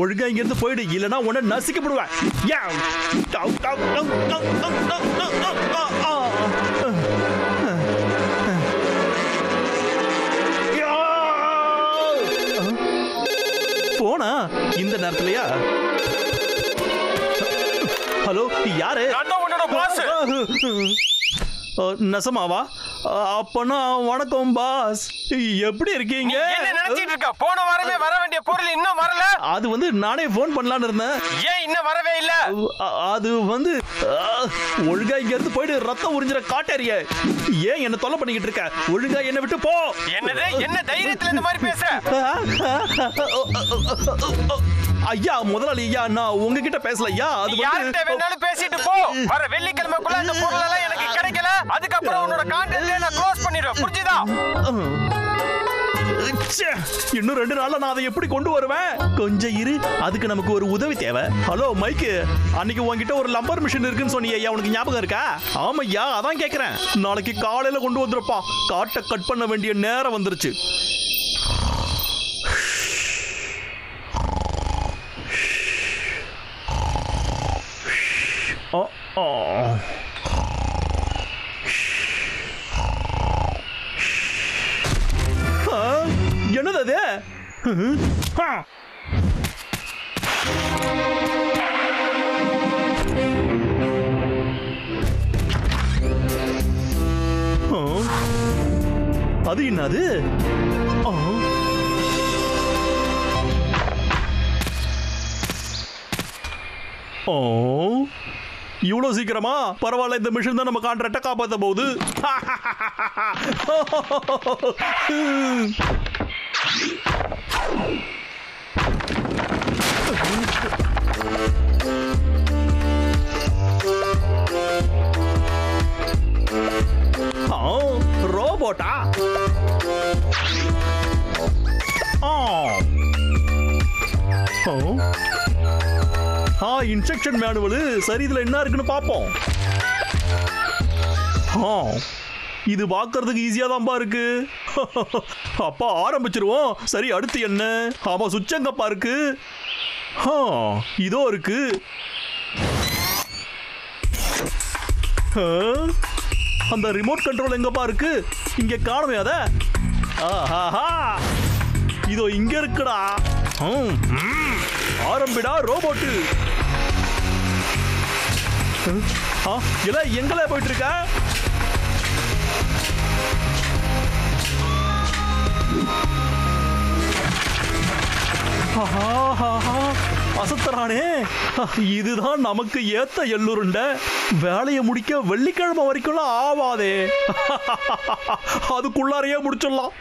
ஒழுங்கா இங்க இருந்து போயிடு, இல்லனா உன்னை நசிக்கப்படுவேன். போனா இந்த நேரத்துலயா? ஹலோ, யாரு? நசமாவா? அப்பனா வணக்கம் பாஸ், எப்படி இருக்கீங்க? என்ன நினைச்சிட்டு இருக்க? போன வாரமே வர வேண்டிய பொருள் இன்னும் வரல. அது வந்து நானே போன் பண்ணலான்னு இருந்தேன். ஏன் இன்னும் வரவே இல்ல? அது வந்து ஒழுங்கா இங்க இருந்து போயிடு, ரத்தம் உறிஞ்சிற காட்டேரிய. ஏன் என்ன தொல்லை பண்ணிக்கிட்டு இருக்க? ஒழுங்கா என்ன விட்டு போ. என்னது? என்ன தைரியத்துல இந்த மாதிரி பேச? ஐயா முதலாளி, ஐயா நான் உங்ககிட்ட பேசல ஐயா. அது யார்கிட்ட வேணாலும் பேசிட்டு போ. வர வெள்ளிக்கிழமைக்குள்ள இந்த பொருள் எல்லாம் எனக்கு கிடைக்கல, அதுக்கப்புறம் உன்னோட கான்ட்ராக்டை நான் க்ளோஸ் பண்ணிடுவேன். புரிஞ்சுதா? இன்னும் 2 நாள்ல நான் அதை எப்படி கொண்டு வருவேன்? கொஞ்சம் இரு, அதுக்கு நமக்கு ஒரு உதவி தேவை. ஹலோ மைக்கு, அன்னைக்கு உன்கிட்ட ஒரு லம்பர் மிஷின் இருக்குன்னு சொன்னீங்க, உனக்கு ஞாபகம் இருக்கா? ஆமையா, அதான் கேக்குறேன். நாளைக்கு காலையில கொண்டு வந்துருப்பா. காட்டை கட் பண்ண வேண்டிய நேரம் வந்துருச்சு. என்னது அது? அது என்னது? இவ்வளவு சீக்கிரமா? பரவாயில்ல, இந்த மிஷின் தான் நம்ம கான்ட்ராக்டை காப்பாற்ற போகுது. ரோபோட்டா? Instruction manual. சரி, இதுல என்ன இருக்குன்னு பாப்போம். இது பார்க்கறதுக்கு ஈஸியா தான்பா இருக்கு. அப்பா ஆரம்பிச்சிருவோம். சரி, அடுத்து என்ன? ஆமா, சுவிட்ச் எங்கப்பா இருக்கு? இதோ இருக்கு. அந்த ரிமோட் கண்ட்ரோல் எங்கப்பா இருக்கு? இங்க காணுமே அத. இதோ இங்க இருக்குடா. ஆரம்பிடா ரோபோட்டு. இல்ல, எங்களே போயிட்டு இருக்க? அசத்தரானே, இதுதான் நமக்கு ஏத்த எள்ளுருண்ட. வேலையை முடிக்க வெள்ளிக்கிழமை வரைக்கும் ஆவாதே. அதுக்குள்ளாரையே முடிச்சிடலாம்.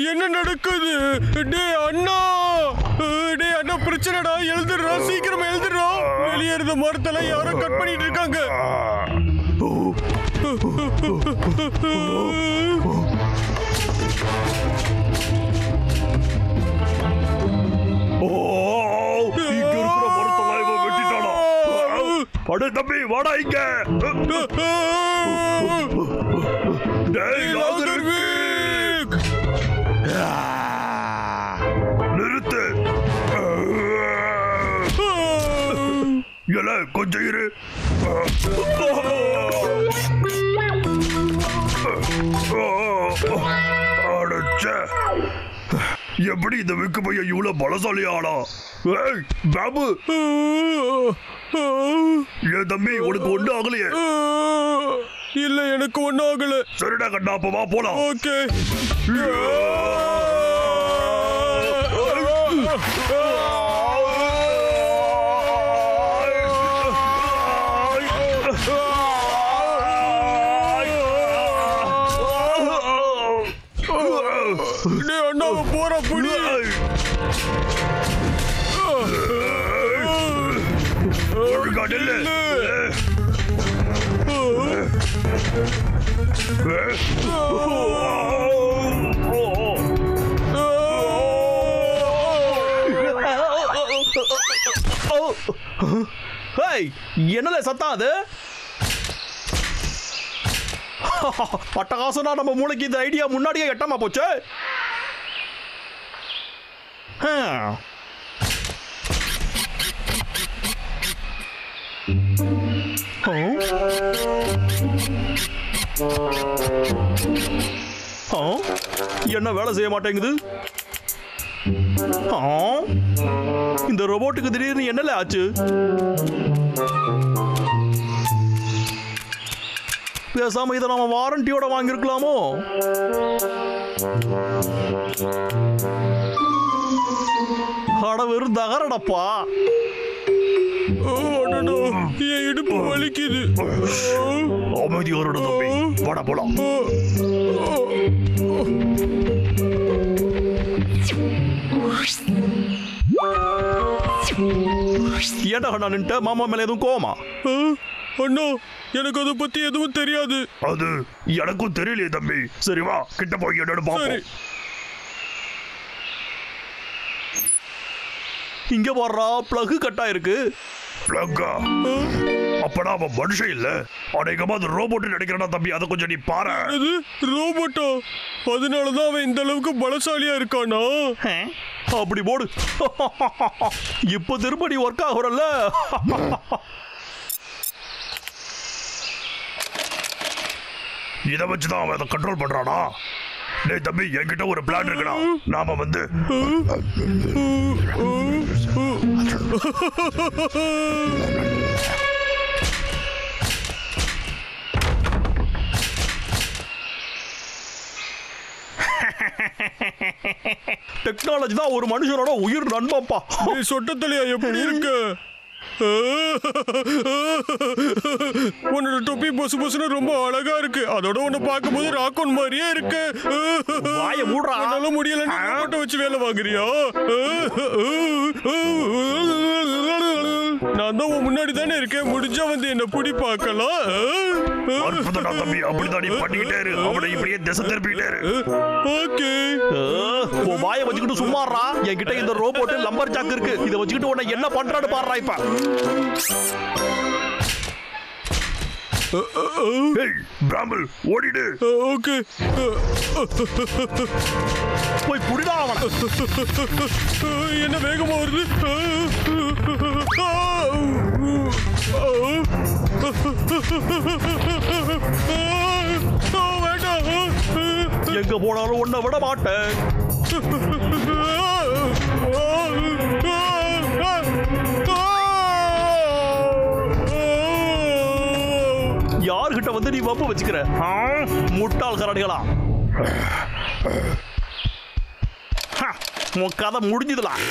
என்ன நடக்குது? டே அண்ணா, பிரச்சனைடா. எழுதுறா, சீக்கிரமா எழுதுறா. வெளியே இருந்த மரத்தெல்லாம் யாரோ கட் பண்ணிட்டு இருக்காங்க. அட தம்பி, வாடா இங்க. நிறுத்து. கொஞ்சம் இரு. எப்படி இந்த விக்கு பையன் இவ்வளவு பலசாலியானா? பாபு, ஏன் தம்பி, உனக்கு ஒண்ணு ஆகலையே? இல்ல, எனக்கு ஒண்ணும் ஆகல. சரிடா கண்ணா, அப்ப வா போலாம். ஓகே. அண்ணாவை போற புடி. என்னல சத்தம் அது? அட்டகாசனா நம்ம மூளைக்கு இந்த ஐடியா முன்னாடியே எட்டாம போச்சு. என்ன வேலை செய்ய மாட்டேங்குது? இந்த ரோபோட்டுக்கு திடீர்னு என்னல ஆச்சு? பேசாம இதை நாம வாரண்டியோட வாங்கிருக்கலாமோ? அட வெறும் தகரடப்பா. என் இடுப்பு வலிக்குது. அமைதியோட தம்பி, போட போலாம். ஏன்டா அண்ணா நின்ட்ட? மாமா மேல எதுவும் கோவமா? அண்ணா எனக்கு அதை பத்தி எதுவும் தெரியாது. அது எனக்கும் தெரியலையே தம்பி. சரி வா கிட்ட போய் என்னோட பாப்போம். இங்க வர்றா பிளக் கட்டா இருக்கு. பிளக்கா? அப்படா அவன் மனுஷன் இல்ல, அநேகமா அது ரோபோட் நினைக்கிறா தம்பி. அதை கொஞ்சம் நீ பாரு. அது ரோபோட்டா? அதனாலதான் அவன் இந்த அளவுக்கு பலசாலியா இருக்கானா? அப்படி போடு. இப்ப திரும்ப நீ ஒர்க் ஆகுறல்ல. இதை வச்சுதான் அவன் அதை கண்ட்ரோல் பண்றானா? டேய் தம்பி, என்கிட்ட ஒரு பிளான் இருக்குடா. நாம வந்து டெக்னாலஜி தான் ஒரு மனுஷனோட உயிர் நண்பப்பா. சொட்டத்தலையா எப்படி இருக்கு? உன்னோட தொப்பி பொசு பொசுன்னு ரொம்ப அழகா இருக்கு. அதோட உன்னை பார்க்கும்போது ராக்கோன் மாதிரியே இருக்கு. வாய மூடுறா. என்னால முடியலன்னு ரோபோட்டை வச்சு வேலை வாங்குறியா? நான் தான் உன் முன்னாடி தானே இருக்கேன். முடிஞ்சா வந்து என்ன புடி பார்க்கலாம். தம்பி அப்படிதான் நீ பண்ணிக்கிட்டே இரு. அவனை இப்படியே திசை திருப்பிக்கிட்டே இரு. ஓகே. உன் வாயை வச்சுக்கிட்டு சும்மாறா. என்கிட்ட இந்த ரோபோட் லம்பர் ஜாக் இருக்கு. இதை வச்சுக்கிட்டு உன்னை என்ன பண்றான்னு பாடுறா இப்ப. பிராமல் ஓடிடு. ஓகே. போய் புடிடா அவன. என்ன வேகமா வருது. எங்க போனாலும் உன்னை விட மாட்டேன். யார்கிட்ட வந்து நீ வம்பு வச்சுக்கிற? முட்டாள் கரடிகளா. உன் கதை முடிஞ்சதுலாம்.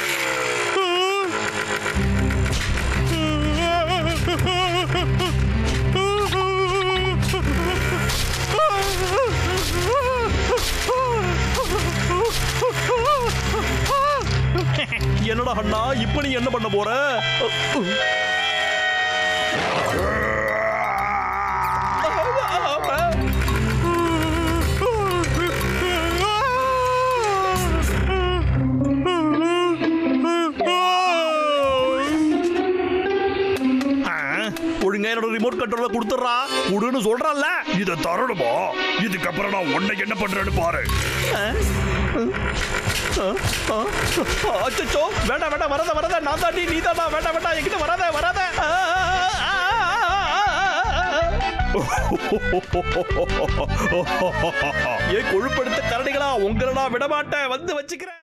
என்னடா அண்ணா இப்ப நீ என்ன பண்ண போற? ஒழுங்கா என்னோட ரிமோட் கண்ட்ரோல கொடுத்துறா. குடுன்னு சொல்றல்ல. இதை தரணுமா? இதுக்கப்புறம் நான் உன்னை என்ன பண்றேன்னு பாரு. அச்சோ வேண்டாம் வேண்டாம், வரத வரத நான் தாண்டி நீ தானா. வேண்டாம் வேண்டாம், என்கிட்ட வராத வராத. ஏன் கொழுப்படுத்த கரடிகளா, உங்களை நான் விட மாட்டேன். வந்து வச்சுக்கிறேன்.